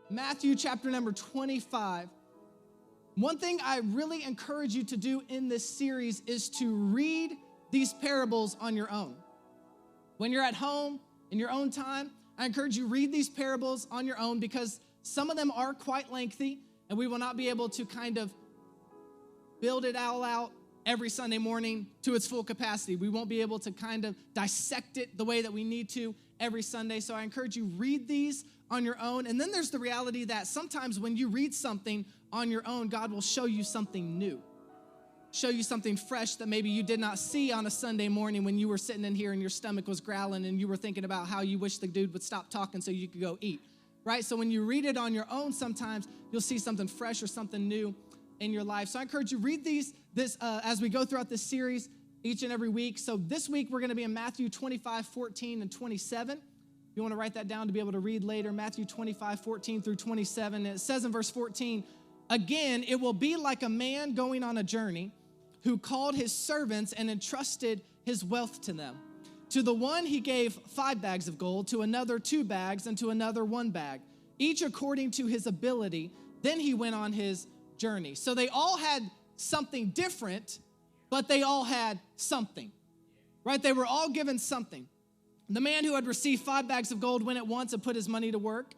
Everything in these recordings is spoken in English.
Matthew chapter number 25. One thing I really encourage you to do in this series is to read these parables on your own. When you're at home, in your own time, I encourage you read these parables on your own because some of them are quite lengthy and we will not be able to kind of build it all out every Sunday morning to its full capacity. We won't be able to kind of dissect it the way that we need to every Sunday. So I encourage you read these on your own. And then there's the reality that sometimes when you read something on your own, God will show you something new, show you something fresh that maybe you did not see on a Sunday morning when you were sitting in here and your stomach was growling and you were thinking about how you wish the dude would stop talking so you could go eat, right? So when you read it on your own, sometimes you'll see something fresh or something new in your life. So I encourage you read this as we go throughout this series each and every week. So this week we're going to be in Matthew 25, 14, and 27. You want to write that down to be able to read later, Matthew 25, 14 through 27. And it says in verse 14, again, it will be like a man going on a journey who called his servants and entrusted his wealth to them. To the one he gave 5 bags of gold, to another 2 bags, and to another 1 bag, each according to his ability. Then he went on his journey. So they all had something different, but they all had something, right? They were all given something. The man who had received 5 bags of gold went at once and put his money to work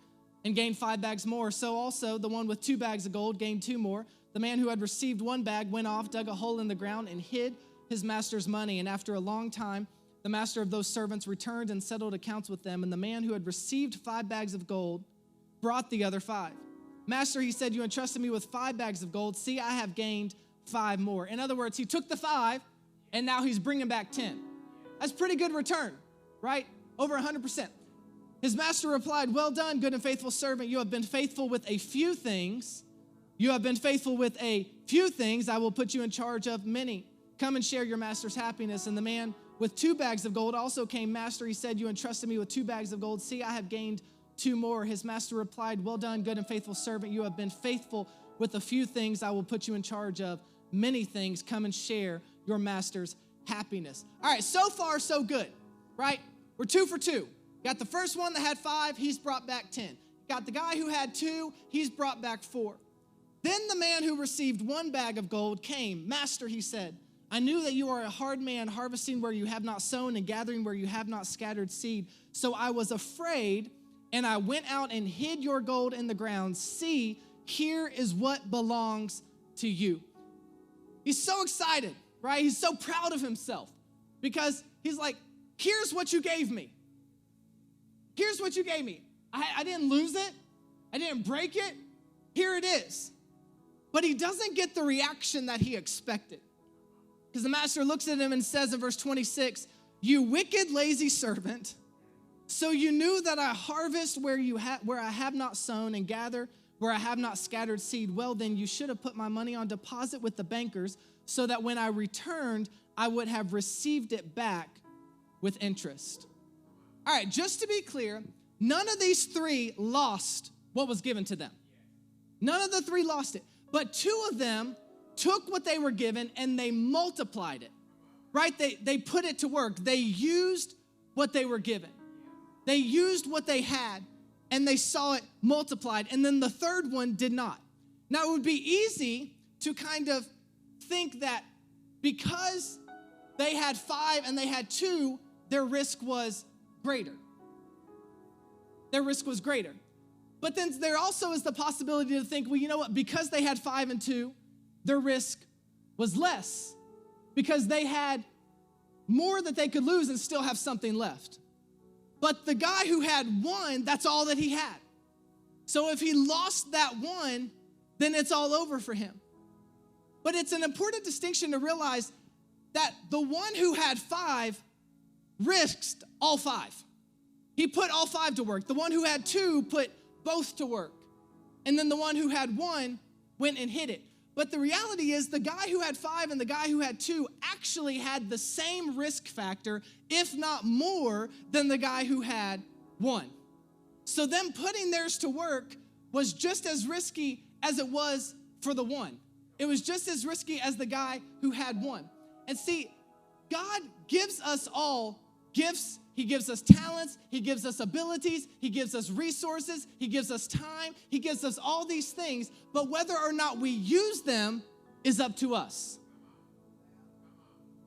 and gained 5 bags more. So also the one with 2 bags of gold gained 2 more. The man who had received 1 bag went off, dug a hole in the ground, and hid his master's money. And after a long time, the master of those servants returned and settled accounts with them. And the man who had received 5 bags of gold brought the other 5. Master, he said, you entrusted me with 5 bags of gold. See, I have gained 5 more. In other words, he took the 5, and now he's bringing back 10. That's pretty good return, right? Over 100%. His master replied, well done, good and faithful servant. You have been faithful with a few things. You have been faithful with a few things. I will put you in charge of many. Come and share your master's happiness. And the man with 2 bags of gold also came. Master, he said, you entrusted me with 2 bags of gold. See, I have gained 2 more. His master replied, well done, good and faithful servant. You have been faithful with a few things. I will put you in charge of many things. Come and share your master's happiness. All right, so far, so good, right? We're 2 for 2. Got the first one that had 5, he's brought back 10. Got the guy who had 2, he's brought back 4. Then the man who received 1 bag of gold came. Master, he said, I knew that you are a hard man, harvesting where you have not sown and gathering where you have not scattered seed. So I was afraid, and I went out and hid your gold in the ground. See, here is what belongs to you. He's so excited, right? He's so proud of himself because he's like, here's what you gave me. Here's what you gave me. I didn't lose it. I didn't break it. Here it is. But he doesn't get the reaction that he expected. Because the master looks at him and says in verse 26, you wicked, lazy servant, so you knew that I harvest where I have not sown and gather where I have not scattered seed. Well, then you should have put my money on deposit with the bankers so that when I returned, I would have received it back with interest. All right, just to be clear, none of these 3 lost what was given to them. None of the 3 lost it. But 2 of them took what they were given and they multiplied it, right? They put it to work. They used what they were given. They used what they had and they saw it multiplied. And then the 3rd one did not. Now, it would be easy to kind of think that because they had 5 and they had 2, their risk was greater. Their risk was greater. But then there also is the possibility to think, well, you know what? Because they had 5 and 2, their risk was less because they had more that they could lose and still have something left. But the guy who had 1, that's all that he had. So if he lost that 1, then it's all over for him. But it's an important distinction to realize that the one who had 5 risked all 5. He put all 5 to work. The one who had 2 put both to work. And then the one who had 1 went and hid it. But the reality is the guy who had 5 and the guy who had 2 actually had the same risk factor, if not more, than the guy who had 1. So them putting theirs to work was just as risky as it was for the 1. It was just as risky as the guy who had 1. And see, God gives us all gifts. He gives us talents. He gives us abilities. He gives us resources. He gives us time. He gives us all these things. But whether or not we use them is up to us.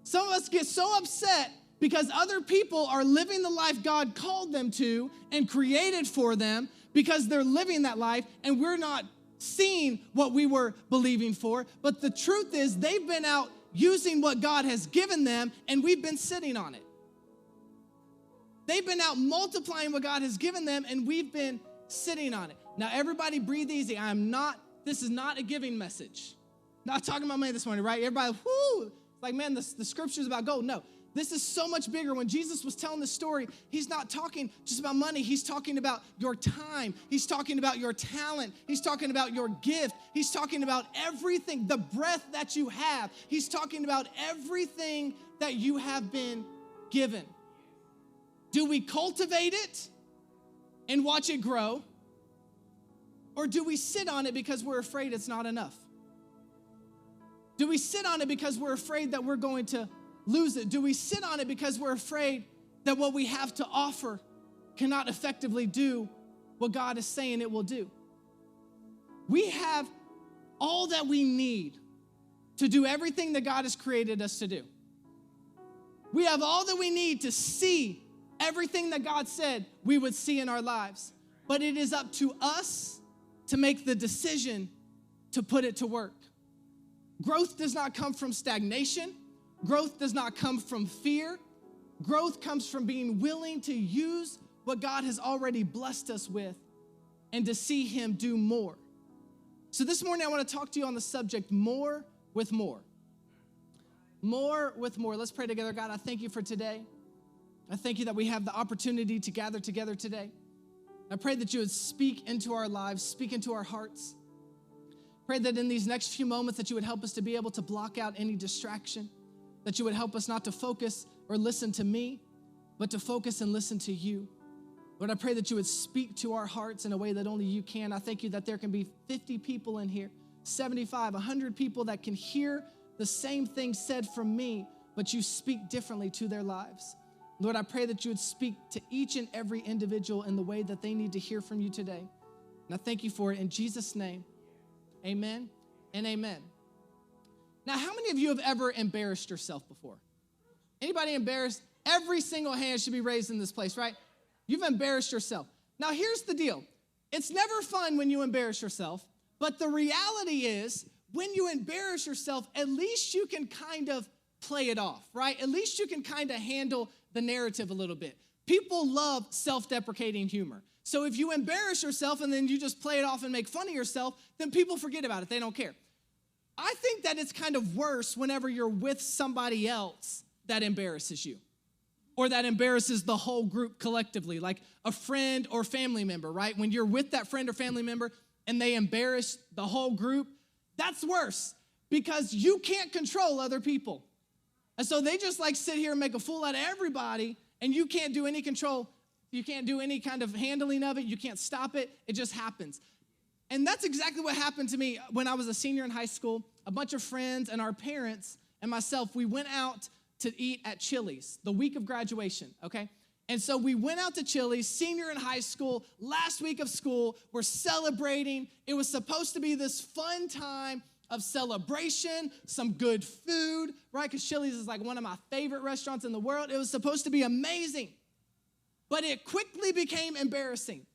Some of us get so upset because other people are living the life God called them to and created for them because they're living that life and we're not seeing what we were believing for. But the truth is they've been out using what God has given them and we've been sitting on it. They've been out multiplying what God has given them and we've been sitting on it. Now everybody breathe easy. This is not a giving message. Not talking about money this morning, right? Everybody, whoo, like, man, the scripture's about gold. No, this is so much bigger. When Jesus was telling this story, he's not talking just about money. He's talking about your time. He's talking about your talent. He's talking about your gift. He's talking about everything, the breath that you have. He's talking about everything that you have been given. Do we cultivate it and watch it grow? Or do we sit on it because we're afraid it's not enough? Do we sit on it because we're afraid that we're going to lose it? Do we sit on it because we're afraid that what we have to offer cannot effectively do what God is saying it will do? We have all that we need to do everything that God has created us to do. We have all that we need to see everything that God said we would see in our lives. But it is up to us to make the decision to put it to work. Growth does not come from stagnation. Growth does not come from fear. Growth comes from being willing to use what God has already blessed us with and to see him do more. So this morning I want to talk to you on the subject, more with more. More with more. Let's pray together. God, I thank you for today. I thank you that we have the opportunity to gather together today. I pray that you would speak into our lives, speak into our hearts. Pray that in these next few moments that you would help us to be able to block out any distraction, that you would help us not to focus or listen to me, but to focus and listen to you. Lord, I pray that you would speak to our hearts in a way that only you can. I thank you that there can be 50 people in here, 75, 100 people that can hear the same thing said from me, but you speak differently to their lives. Lord, I pray that you would speak to each and every individual in the way that they need to hear from you today. And I thank you for it in Jesus' name. Amen and amen. Now, how many of you have ever embarrassed yourself before? Anybody embarrassed? Every single hand should be raised in this place, right? You've embarrassed yourself. Now, here's the deal. It's never fun when you embarrass yourself, but the reality is when you embarrass yourself, at least you can kind of play it off, right? At least you can kind of handle the narrative a little bit. People love self-deprecating humor. So if you embarrass yourself and then you just play it off and make fun of yourself, then people forget about it. They don't care. I think that it's kind of worse whenever you're with somebody else that embarrasses you or that embarrasses the whole group collectively, like a friend or family member, right? When you're with that friend or family member and they embarrass the whole group, that's worse because you can't control other people. And so they just like sit here and make a fool out of everybody and you can't do any control. You can't do any kind of handling of it. You can't stop it. It just happens. And that's exactly what happened to me when I was a senior in high school. A bunch of friends and our parents and myself, we went out to eat at Chili's the week of graduation, okay? And so we went out to Chili's, senior in high school, last week of school. We're celebrating. It was supposed to be this fun time of celebration, some good food, right? Because Chili's is like one of my favorite restaurants in the world. It was supposed to be amazing. But it quickly became embarrassing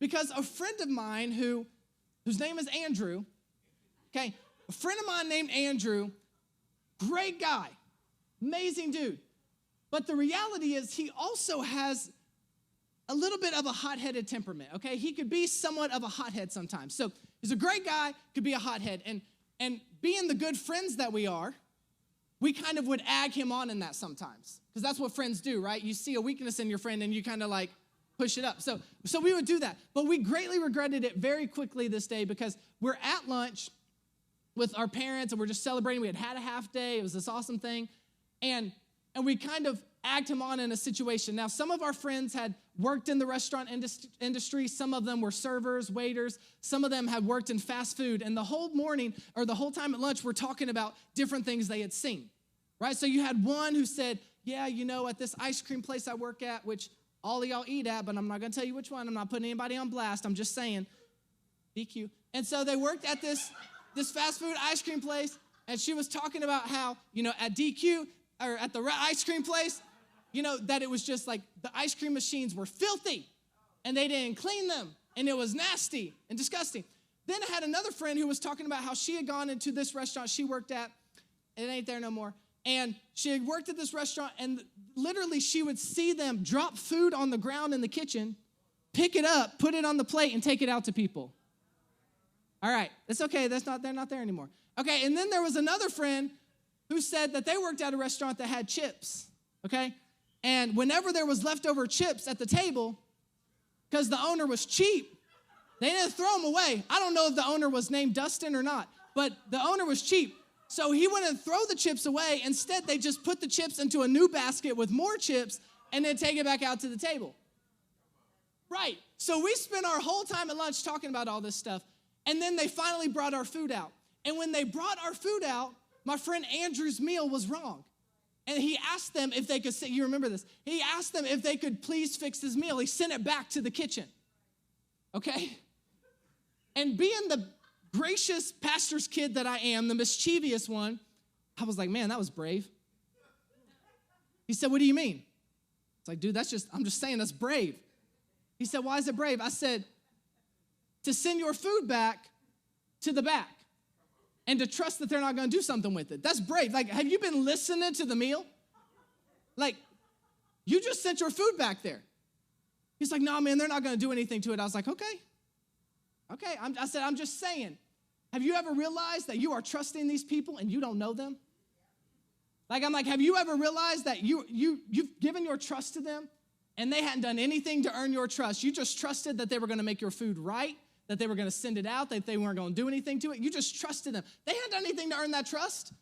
because a friend of mine whose name is Andrew, okay, a friend of mine named Andrew, great guy, amazing dude. But the reality is he also has a little bit of a hot-headed temperament, okay? He could be somewhat of a hothead sometimes. So he's a great guy, could be a hothead. And being the good friends that we are, we kind of would ag him on in that sometimes. Because that's what friends do, right? You see a weakness in your friend and you kind of like push it up. So we would do that. But we greatly regretted it very quickly this day because we're at lunch with our parents and we're just celebrating. We had a half day. It was this awesome thing. And we kind of agged him on in a situation. Now, some of our friends had worked in the restaurant industry. Some of them were servers, waiters. Some of them had worked in fast food. And the whole morning or the whole time at lunch, we're talking about different things they had seen, right? So you had one who said, yeah, at this ice cream place I work at, which all of y'all eat at, but I'm not going to tell you which one. I'm not putting anybody on blast. I'm just saying, DQ. And so they worked at this fast food ice cream place, and she was talking about how, at DQ, or at the ice cream place, that it was just like the ice cream machines were filthy, and they didn't clean them, and it was nasty and disgusting. Then I had another friend who was talking about how she had gone into this restaurant she worked at. It ain't there no more. And she had worked at this restaurant, and literally she would see them drop food on the ground in the kitchen, pick it up, put it on the plate, and take it out to people. All right, it's okay. They're not there anymore. Okay, and then there was another friend who said that they worked at a restaurant that had chips, okay? And whenever there was leftover chips at the table, because the owner was cheap, they didn't throw them away. I don't know if the owner was named Dustin or not, but the owner was cheap. So he wouldn't throw the chips away. Instead, they just put the chips into a new basket with more chips and then take it back out to the table. Right. So we spent our whole time at lunch talking about all this stuff. And then they finally brought our food out. And when they brought our food out, my friend Andrew's meal was wrong. And he asked them if they could, you remember this, he asked them if they could please fix his meal. He sent it back to the kitchen. Okay? And being the gracious pastor's kid that I am, the mischievous one, I was like, man, that was brave. He said, what do you mean? It's like, dude, I'm just saying that's brave. He said, why is it brave? I said, to send your food back to the back and to trust that they're not going to do something with it. That's brave. Like, have you been listening to the meal? Like, you just sent your food back there. He's like, no, man, they're not going to do anything to it. I was like, okay. I said, I'm just saying. Have you ever realized that you are trusting these people and you don't know them? I'm like, have you ever realized that you've given your trust to them and they hadn't done anything to earn your trust? You just trusted that they were going to make your food right, that they were going to send it out, that they weren't going to do anything to it. You just trusted them. They hadn't done anything to earn that trust.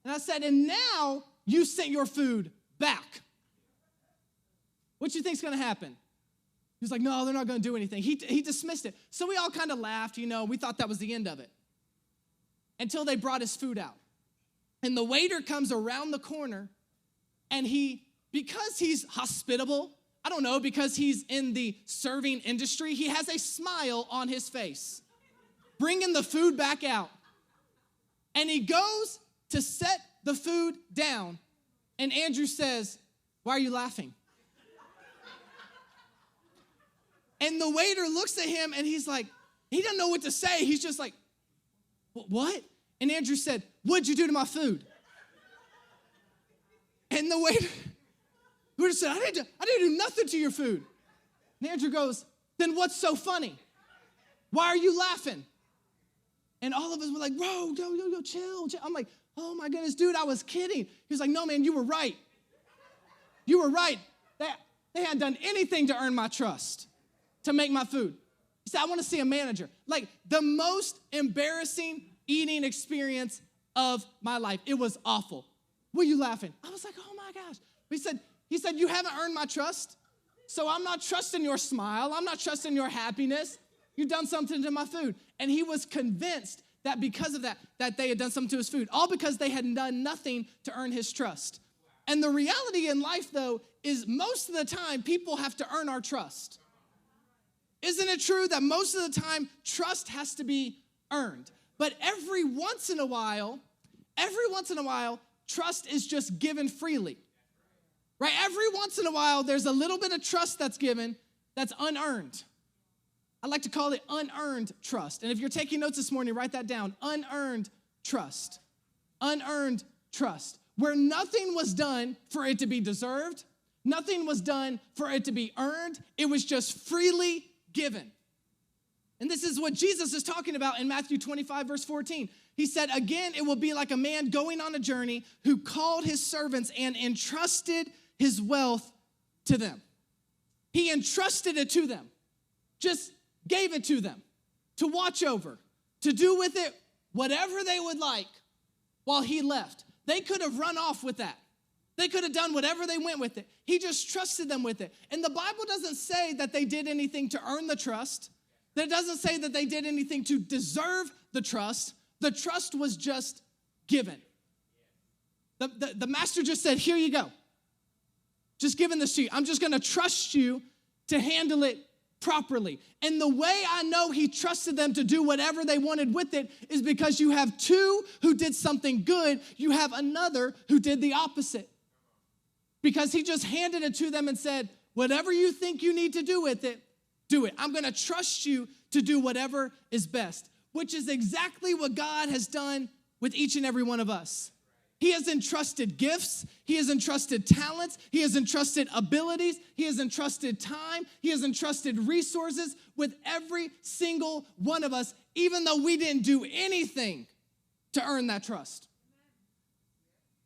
And I said, and now you sent your food back. What do you think's going to happen? He was like, no, they're not going to do anything. He dismissed it. So we all kind of laughed, we thought that was the end of it. Until they brought his food out. And the waiter comes around the corner, and because he's hospitable, I don't know, because he's in the serving industry, he has a smile on his face, bringing the food back out. And he goes to set the food down, and Andrew says, why are you laughing? And the waiter looks at him, and he's like, he doesn't know what to say. He's just like, what? And Andrew said, what'd you do to my food? And the waiter said, I didn't do nothing to your food. And Andrew goes, then what's so funny? Why are you laughing? And all of us were like, bro, yo, chill. I'm like, oh my goodness, dude, I was kidding. He was like, no, man, you were right. You were right. They hadn't done anything to earn my trust, to make my food. He said, I want to see a manager. Like, the most embarrassing eating experience of my life. It was awful. Were you laughing? I was like, oh my gosh. He said, you haven't earned my trust, so I'm not trusting your smile. I'm not trusting your happiness. You've done something to my food. And he was convinced that because of that they had done something to his food, all because they had done nothing to earn his trust. And the reality in life, though, is most of the time, people have to earn our trust. Isn't it true that most of the time, trust has to be earned? But every once in a while, trust is just given freely. Right? Every once in a while, there's a little bit of trust that's given that's unearned. I like to call it unearned trust. And if you're taking notes this morning, write that down. Unearned trust. Unearned trust. Where nothing was done for it to be deserved, nothing was done for it to be earned, it was just freely given. And this is what Jesus is talking about in Matthew 25, verse 14. He said, again, it will be like a man going on a journey who called his servants and entrusted his wealth to them. He entrusted it to them, just gave it to them to watch over, to do with it whatever they would like while he left. They could have run off with that. They could have done whatever they went with it. He just trusted them with it. And the Bible doesn't say that they did anything to earn the trust. That it doesn't say that they did anything to deserve the trust. The trust was just given. The master just said, here you go. Just giving this to you. I'm just going to trust you to handle it properly. And the way I know he trusted them to do whatever they wanted with it is because you have two who did something good. You have another who did the opposite. Because he just handed it to them and said, whatever you think you need to do with it, do it. I'm going to trust you to do whatever is best, which is exactly what God has done with each and every one of us. He has entrusted gifts. He has entrusted talents. He has entrusted abilities. He has entrusted time. He has entrusted resources with every single one of us, even though we didn't do anything to earn that trust.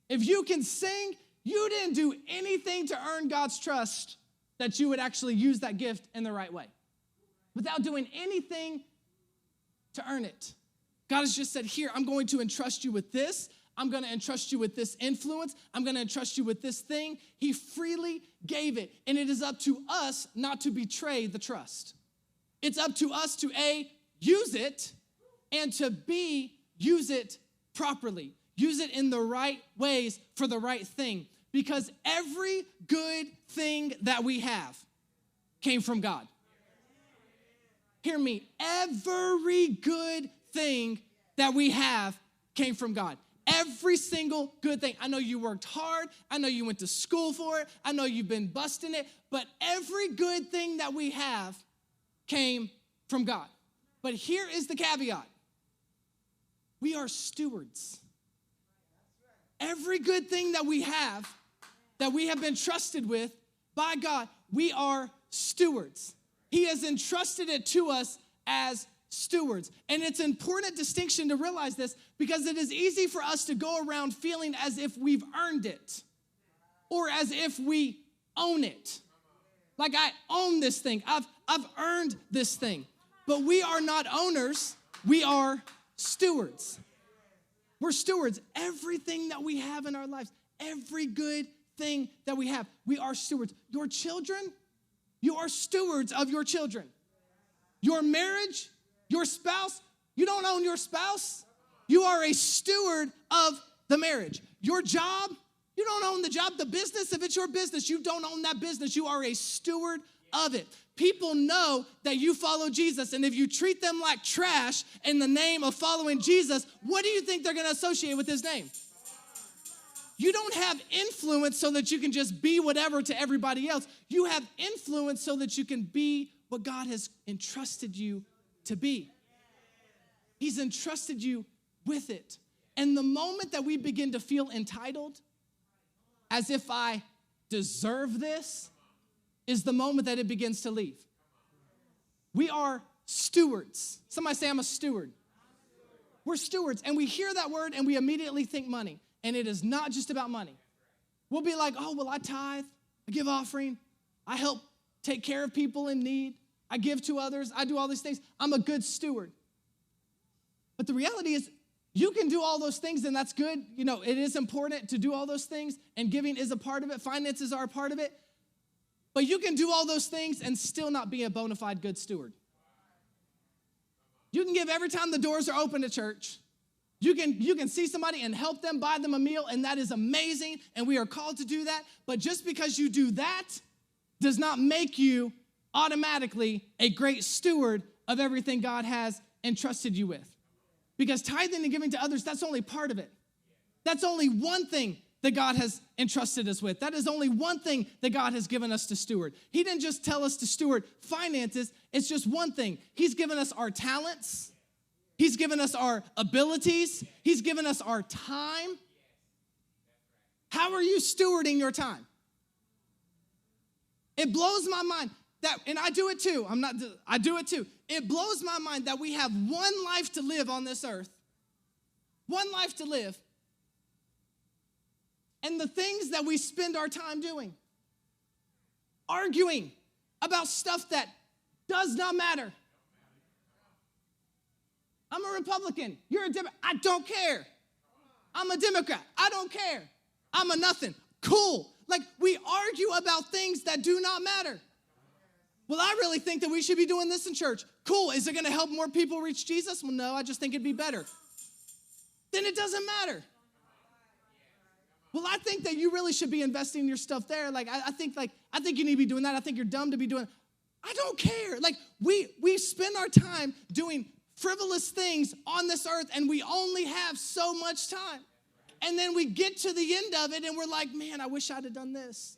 If you can sing, you didn't do anything to earn God's trust that you would actually use that gift in the right way. Without doing anything to earn it. God has just said, here, I'm going to entrust you with this. I'm going to entrust you with this influence. I'm going to entrust you with this thing. He freely gave it, and it is up to us not to betray the trust. It's up to us to A, use it, and to B, use it properly. Use it in the right ways for the right thing, because every good thing that we have came from God. Hear me, every good thing that we have came from God. Every single good thing. I know you worked hard. I know you went to school for it. I know you've been busting it. But every good thing that we have came from God. But here is the caveat. We are stewards. Every good thing that we have been trusted with by God, we are stewards. He has entrusted it to us as stewards. And it's an important distinction to realize this, because it is easy for us to go around feeling as if we've earned it or as if we own it. Like, I own this thing. I've earned this thing. But we are not owners. We are stewards. We're stewards. Everything that we have in our lives, every good thing that we have, we are stewards. Your children, you are stewards of your children. Your marriage, your spouse, you don't own your spouse. You are a steward of the marriage. Your job, you don't own the job. The business, if it's your business, you don't own that business. You are a steward of it. People know that you follow Jesus, and if you treat them like trash in the name of following Jesus, what do you think they're going to associate with his name? You don't have influence so that you can just be whatever to everybody else. You have influence so that you can be what God has entrusted you to be. He's entrusted you with it. And the moment that we begin to feel entitled, as if I deserve this, is the moment that it begins to leave. We are stewards. Somebody say, I'm a steward. We're stewards, and we hear that word and we immediately think money. And it is not just about money. We'll be like, oh, well, I tithe, I give offering, I help take care of people in need, I give to others, I do all these things. I'm a good steward. But the reality is, you can do all those things, and that's good. You know, it is important to do all those things, and giving is a part of it. Finances are a part of it. But you can do all those things and still not be a bona fide good steward. You can give every time the doors are open to church. You can see somebody and help them, buy them a meal, and that is amazing, and we are called to do that. But just because you do that does not make you automatically a great steward of everything God has entrusted you with. Because tithing and giving to others, that's only part of it. That's only one thing that God has entrusted us with. That is only one thing that God has given us to steward. He didn't just tell us to steward finances. It's just one thing. He's given us our talents. He's given us our abilities. He's given us our time. How are you stewarding your time? It blows my mind that, and I do it too. I do it too. It blows my mind that we have one life to live on this earth. One life to live. And the things that we spend our time doing, arguing about stuff that does not matter. I'm a Republican. You're a Democrat. I don't care. I'm a Democrat. I don't care. I'm a nothing. Cool. Like, we argue about things that do not matter. Well, I really think that we should be doing this in church. Cool. Is it going to help more people reach Jesus? Well, no, I just think it'd be better. Then it doesn't matter. Well, I think that you really should be investing your stuff there. Like, I think you need to be doing that. I think you're dumb to be doing it. I don't care. Like, we spend our time doing frivolous things on this earth, and we only have so much time. And then we get to the end of it, and we're like, man, I wish I'd have done this.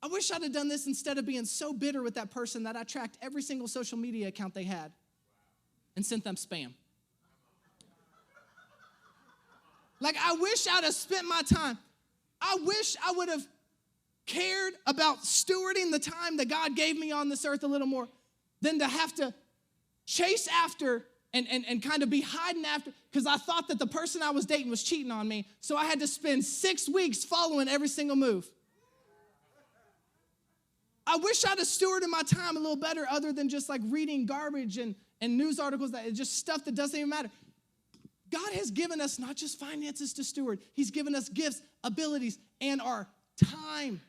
I wish I'd have done this instead of being so bitter with that person that I tracked every single social media account they had and sent them spam. Like, I wish I'd have spent my time. I wish I would have cared about stewarding the time that God gave me on this earth a little more than to have to chase after and kind of be hiding after, because I thought that the person I was dating was cheating on me, so I had to spend 6 weeks following every single move. I wish I'd have stewarded my time a little better other than just like reading garbage and news articles, that just stuff that doesn't even matter. God has given us not just finances to steward. He's given us gifts, abilities, and our time.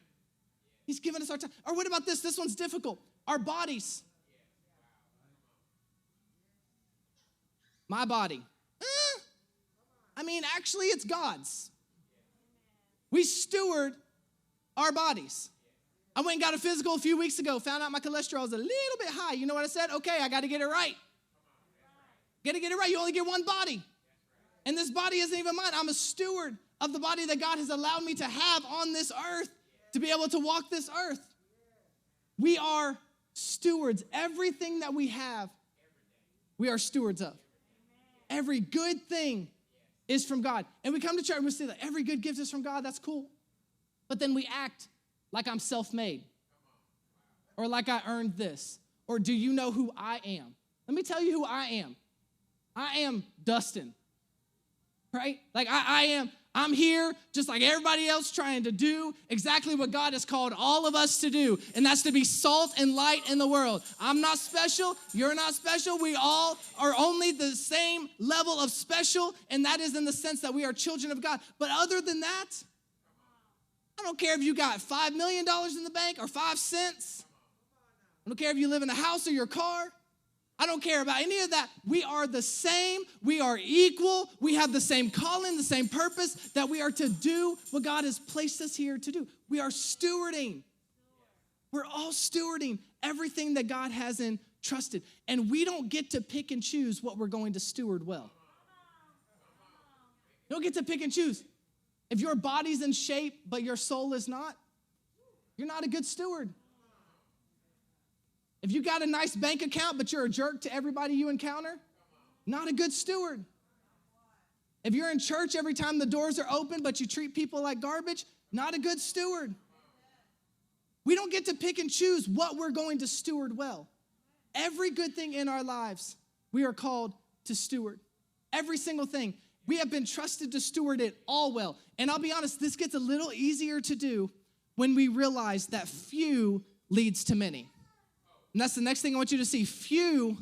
He's given us our time. Or what about this? This one's difficult. Our bodies. My body. Actually, it's God's. We steward our bodies. I went and got a physical a few weeks ago, found out my cholesterol was a little bit high. You know what I said? Okay, I got to get it right. Got to get it right. You only get one body. And this body isn't even mine. I'm a steward of the body that God has allowed me to have on this earth, to be able to walk this earth. We are stewards. Everything that we have, we are stewards of. Every good thing is from God. And we come to church and we say that every good gift is from God. That's cool. But then we act like I'm self-made, or like I earned this, or do you know who I am? Let me tell you who I am. I am Dustin, right? Like I'm here just like everybody else, trying to do exactly what God has called all of us to do, and that's to be salt and light in the world. I'm not special. You're not special. We all are only the same level of special, and that is in the sense that we are children of God. But other than that, I don't care if you got $5 million in the bank or 5 cents. I don't care if you live in a house or your car. I don't care about any of that. We are the same. We are equal. We have the same calling, the same purpose, that we are to do what God has placed us here to do. We are stewarding. We're all stewarding everything that God has entrusted. And we don't get to pick and choose what we're going to steward well. You don't get to pick and choose. If your body's in shape, but your soul is not, you're not a good steward. If you got a nice bank account, but you're a jerk to everybody you encounter, not a good steward. If you're in church every time the doors are open, but you treat people like garbage, not a good steward. We don't get to pick and choose what we're going to steward well. Every good thing in our lives, we are called to steward. Every single thing. We have been trusted to steward it all well. And I'll be honest, this gets a little easier to do when we realize that few leads to many. And that's the next thing I want you to see. Few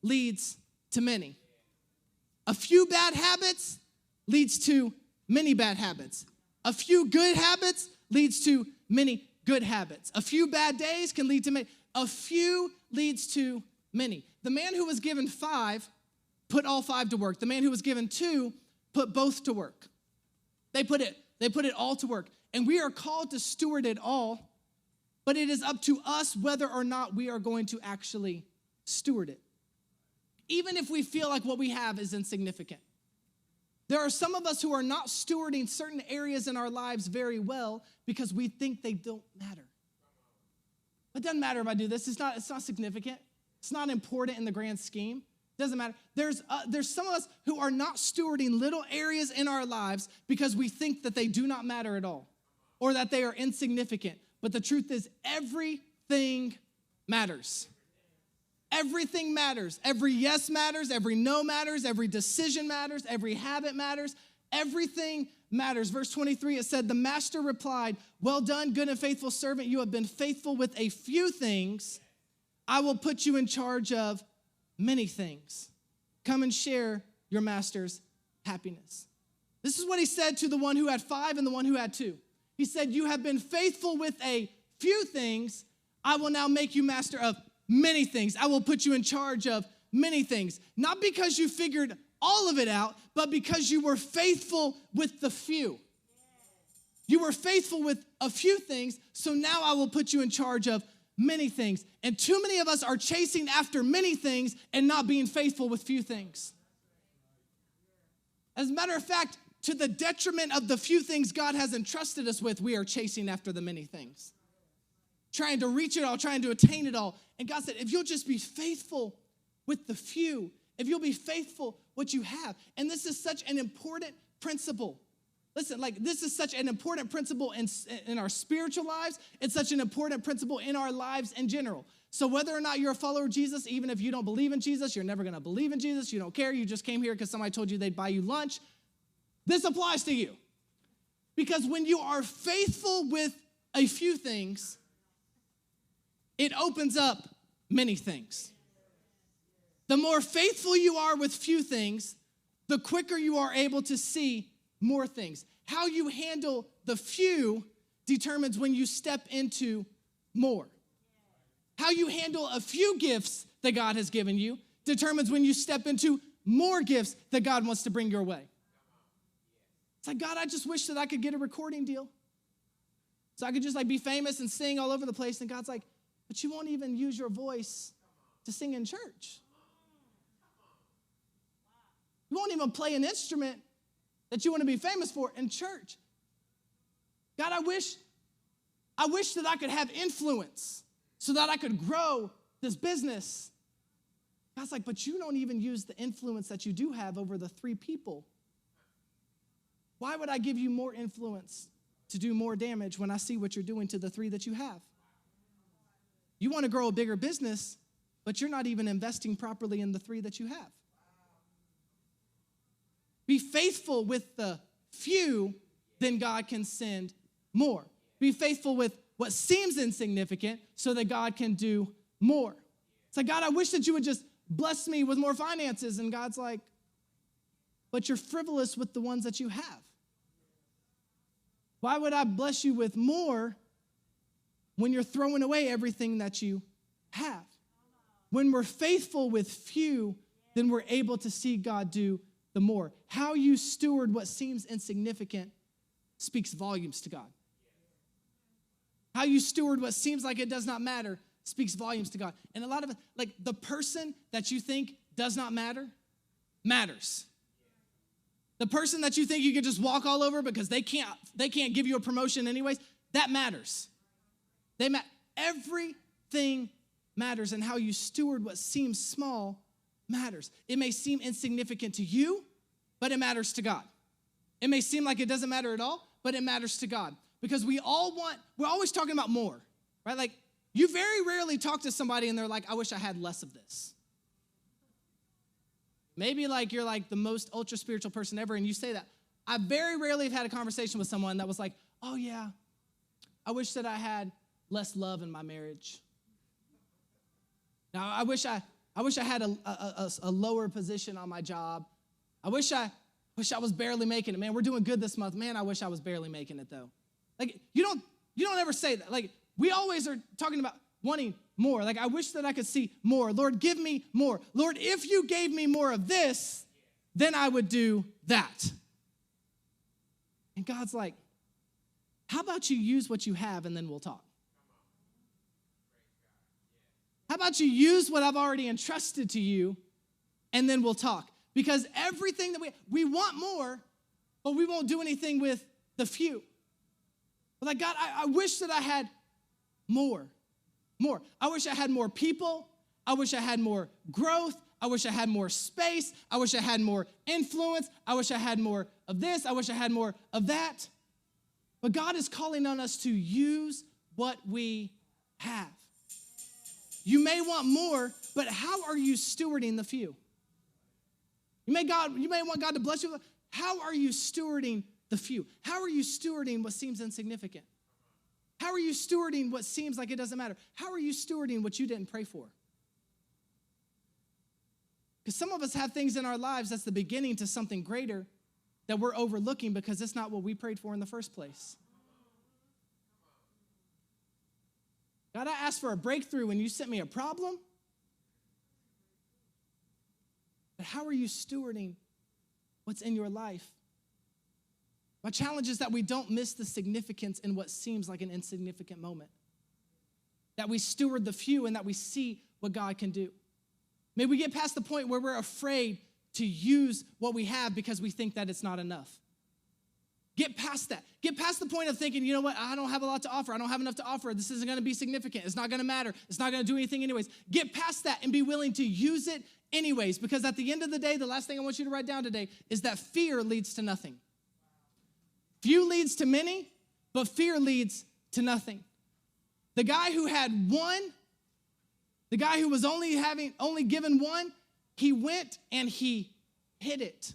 leads to many. A few bad habits leads to many bad habits. A few good habits leads to many good habits. A few bad days can lead to many. A few leads to many. The man who was given 5 put all 5 to work. The man who was given 2 put both to work. They put it all to work. And we are called to steward it all, but it is up to us whether or not we are going to actually steward it. Even if we feel like what we have is insignificant. There are some of us who are not stewarding certain areas in our lives very well because we think they don't matter. It doesn't matter if I do this. It's not significant. It's not important in the grand scheme. Doesn't matter. There's some of us who are not stewarding little areas in our lives because we think that they do not matter at all or that they are insignificant. But the truth is, everything matters. Everything matters. Every yes matters. Every no matters. Every decision matters. Every habit matters. Everything matters. Verse 23, it said, the master replied, well done, good and faithful servant. You have been faithful with a few things. I will put you in charge of many things. Come and share your master's happiness. This is what he said to the one who had 5 and the one who had 2. He said, you have been faithful with a few things. I will now make you master of many things. I will put you in charge of many things. Not because you figured all of it out, but because you were faithful with the few. You were faithful with a few things, so now I will put you in charge of many things. And too many of us are chasing after many things and not being faithful with few things. As a matter of fact, to the detriment of the few things God has entrusted us with, we are chasing after the many things. Trying to reach it all, trying to attain it all. And God said, if you'll just be faithful with the few, if you'll be faithful what you have. And this is such an important principle. Listen, this is such an important principle in our spiritual lives. It's such an important principle in our lives in general. So whether or not you're a follower of Jesus, even if you don't believe in Jesus, you're never going to believe in Jesus, you don't care, you just came here because somebody told you they'd buy you lunch, this applies to you. Because when you are faithful with a few things, it opens up many things. The more faithful you are with few things, the quicker you are able to see more things. How you handle the few determines when you step into more. How you handle a few gifts that God has given you determines when you step into more gifts that God wants to bring your way. It's like, God, I just wish that I could get a recording deal so I could just be famous and sing all over the place. And God's like, but you won't even use your voice to sing in church. You won't even play an instrument that you want to be famous for in church. God, I wish that I could have influence so that I could grow this business. God's like, but you don't even use the influence that you do have over the 3 people. Why would I give you more influence to do more damage when I see what you're doing to the 3 that you have? You want to grow a bigger business, but you're not even investing properly in the 3 that you have. Be faithful with the few, then God can send more. Be faithful with what seems insignificant so that God can do more. It's like, God, I wish that you would just bless me with more finances. And God's like, but you're frivolous with the ones that you have. Why would I bless you with more when you're throwing away everything that you have? When we're faithful with few, then we're able to see God do the more. How you steward what seems insignificant speaks volumes to God. How you steward what seems like it does not matter speaks volumes to God. And a lot of it, the person that you think does not matter, matters. The person that you think you could just walk all over because they can't give you a promotion anyways, that matters. Everything matters, and how you steward what seems small matters. It may seem insignificant to you, but it matters to God. It may seem like it doesn't matter at all, but it matters to God. Because we're always talking about more, right? You very rarely talk to somebody and they're like, I wish I had less of this. Maybe you're the most ultra spiritual person ever and you say that. I very rarely have had a conversation with someone that was like, oh yeah, I wish that I had less love in my marriage. Now, I wish I had a lower position on my job. I wish I was barely making it. Man, we're doing good this month. Man, I wish I was barely making it though. You don't ever say that. We always are talking about wanting more. I wish that I could see more. Lord, give me more. Lord, if you gave me more of this, then I would do that. And God's like, how about you use what you have and then we'll talk? How about you use what I've already entrusted to you and then we'll talk? Because everything that we want more, but we won't do anything with the few. But God, I wish that I had more. I wish I had more people. I wish I had more growth. I wish I had more space. I wish I had more influence. I wish I had more of this. I wish I had more of that. But God is calling on us to use what we have. You may want more, but how are you stewarding the few? You may want God to bless you. How are you stewarding the few? How are you stewarding what seems insignificant? How are you stewarding what seems like it doesn't matter? How are you stewarding what you didn't pray for? Because some of us have things in our lives that's the beginning to something greater that we're overlooking because it's not what we prayed for in the first place. God, I asked for a breakthrough and you sent me a problem. But how are you stewarding what's in your life? My challenge is that we don't miss the significance in what seems like an insignificant moment. That we steward the few and that we see what God can do. May we get past the point where we're afraid to use what we have because we think that it's not enough. Get past that. Get past the point of thinking, you know what, I don't have a lot to offer. I don't have enough to offer. This isn't going to be significant. It's not going to matter. It's not going to do anything anyways. Get past that and be willing to use it anyways, because at the end of the day, the last thing I want you to write down today is that fear leads to nothing. Few leads to many, but fear leads to nothing. The guy who had one, the guy who was only given one, he went and he hid it.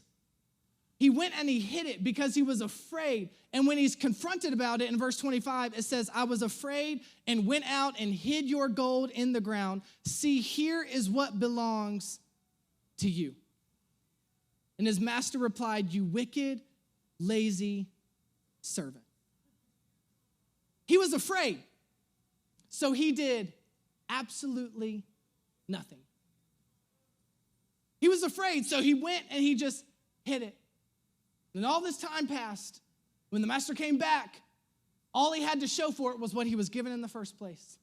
He went and he hid it because he was afraid. And when he's confronted about it in verse 25, it says, I was afraid and went out and hid your gold in the ground. See, here is what belongs to you. And his master replied, you wicked, lazy servant. He was afraid. So he did absolutely nothing. He was afraid, so he went and he just hid it. And all this time passed. When the master came back, all he had to show for it was what he was given in the first place.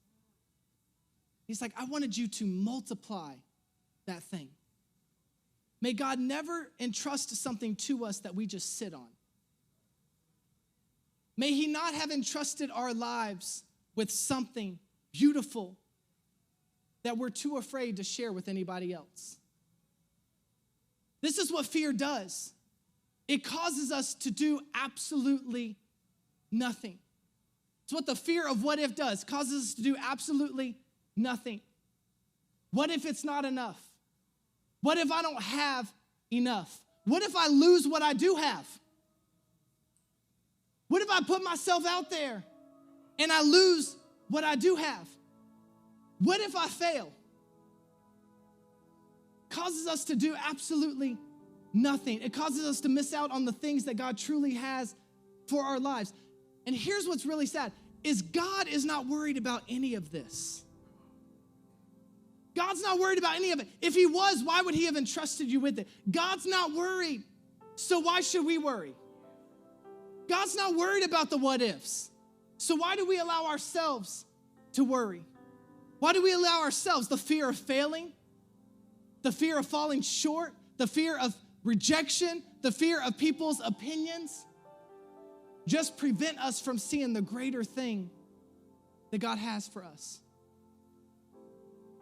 He's like, I wanted you to multiply that thing. May God never entrust something to us that we just sit on. May he not have entrusted our lives with something beautiful that we're too afraid to share with anybody else. This is what fear does. It causes us to do absolutely nothing. It's what the fear of what if does. It causes us to do absolutely nothing. What if it's not enough? What if I don't have enough? What if I lose what I do have? What if I put myself out there and I lose what I do have? What if I fail? It causes us to do absolutely nothing. It causes us to miss out on the things that God truly has for our lives. And here's what's really sad, is God is not worried about any of this. God's not worried about any of it. If he was, why would he have entrusted you with it? God's not worried, so why should we worry? God's not worried about the what ifs. So why do we allow ourselves to worry? Why do we allow ourselves the fear of failing, the fear of falling short, the fear of rejection, the fear of people's opinions, just prevent us from seeing the greater thing that God has for us?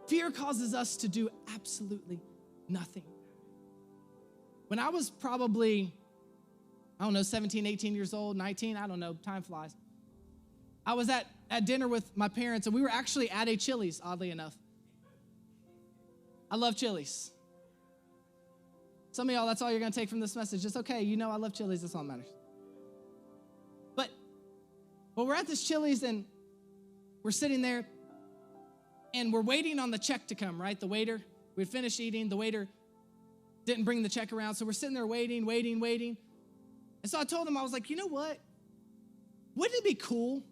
Fear causes us to do absolutely nothing. When I was probably, 17, 18 years old, 19, time flies. I was at dinner with my parents, and we were actually at a Chili's, oddly enough. I love Chili's. Some of y'all, that's all you're going to take from this message. It's okay. I love Chili's. That's all that matters. But we're at this Chili's, and we're sitting there, and we're waiting on the check to come, right? The waiter, we'd finished eating. The waiter didn't bring the check around, so we're sitting there waiting. And so I told him, I was like, you know what? Wouldn't it be cool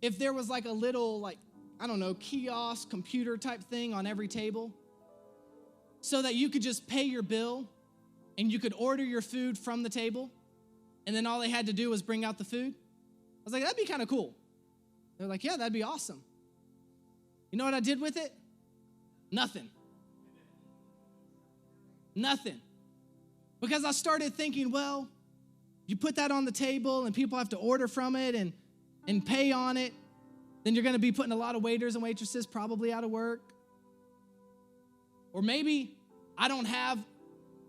if there was like a little, kiosk, computer type thing on every table so that you could just pay your bill and you could order your food from the table, and then all they had to do was bring out the food? I was like, that'd be kind of cool. They're like, yeah, that'd be awesome. You know what I did with it? Nothing. Because I started thinking, well, you put that on the table and people have to order from it and pay on it, then you're going to be putting a lot of waiters and waitresses probably out of work. Or maybe I don't have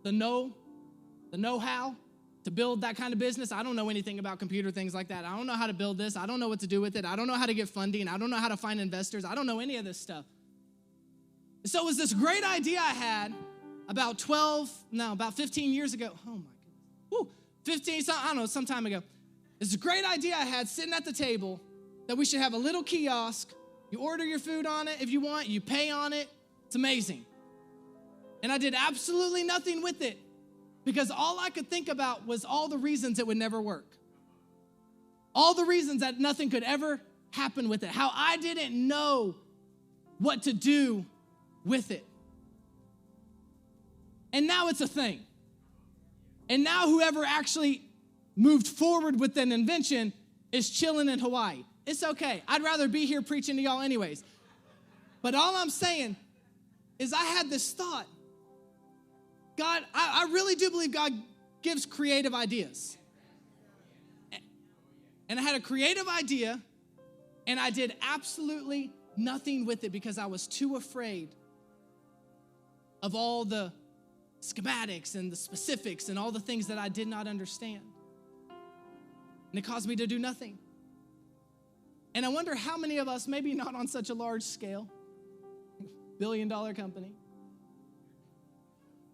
the know-how to build that kind of business. I don't know anything about computer things like that. I don't know how to build this. I don't know what to do with it. I don't know how to get funding. I don't know how to find investors. I don't know any of this stuff. So it was this great idea I had about 15 years ago. Oh my goodness. Some time ago. It's a great idea I had sitting at the table that we should have a little kiosk. You order your food on it if you want. You pay on it. It's amazing. And I did absolutely nothing with it because all I could think about was all the reasons it would never work. All the reasons that nothing could ever happen with it. How I didn't know what to do with it. And now it's a thing. And now whoever actually moved forward with an invention is chilling in Hawaii. It's okay. I'd rather be here preaching to y'all anyways. But all I'm saying is I had this thought. God, I really do believe God gives creative ideas. And I had a creative idea, and I did absolutely nothing with it because I was too afraid of all the schematics and the specifics and all the things that I did not understand. And it caused me to do nothing. And I wonder how many of us, maybe not on such a large scale, billion-dollar company,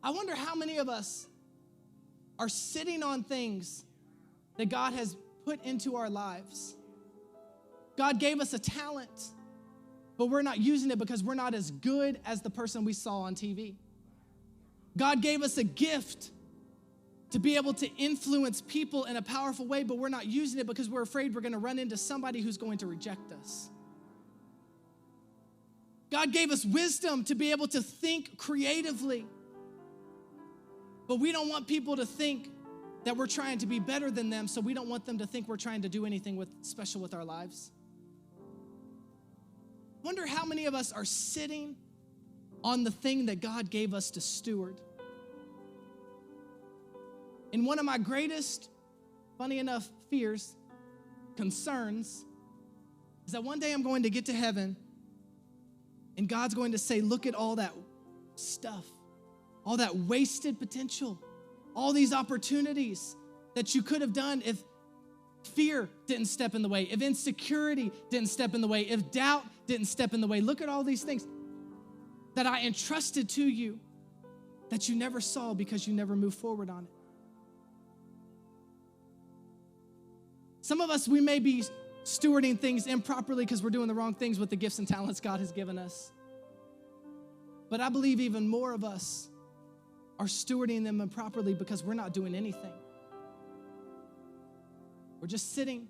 I wonder how many of us are sitting on things that God has put into our lives. God gave us a talent, but we're not using it because we're not as good as the person we saw on TV. God gave us a gift to be able to influence people in a powerful way, but we're not using it because we're afraid we're going to run into somebody who's going to reject us. God gave us wisdom to be able to think creatively, but we don't want people to think that we're trying to be better than them, so we don't want them to think we're trying to do anything special with our lives. Wonder how many of us are sitting on the thing that God gave us to steward. And one of my greatest, funny enough, fears, concerns, is that one day I'm going to get to heaven and God's going to say, look at all that stuff, all that wasted potential, all these opportunities that you could have done if fear didn't step in the way, if insecurity didn't step in the way, if doubt didn't step in the way. Look at all these things that I entrusted to you that you never saw because you never moved forward on it. Some of us, we may be stewarding things improperly because we're doing the wrong things with the gifts and talents God has given us. But I believe even more of us are stewarding them improperly because we're not doing anything. We're just sitting.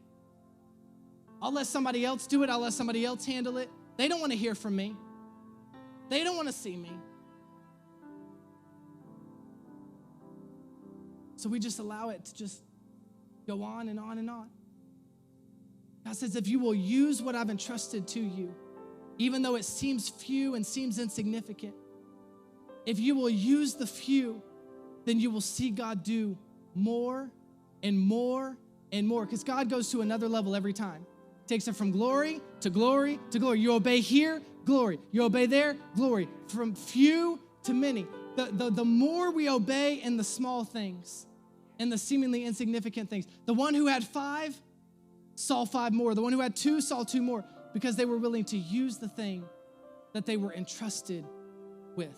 I'll let somebody else do it. I'll let somebody else handle it. They don't want to hear from me. They don't want to see me. So we just allow it to just go on and on and on. God says, if you will use what I've entrusted to you, even though it seems few and seems insignificant, if you will use the few, then you will see God do more and more and more, because God goes to another level every time. Takes it from glory to glory to glory. You obey here, glory. You obey there, glory. From few to many. The more we obey in the small things, in the seemingly insignificant things. The one who had 5 saw 5 more. The one who had 2 saw 2 more, because they were willing to use the thing that they were entrusted with.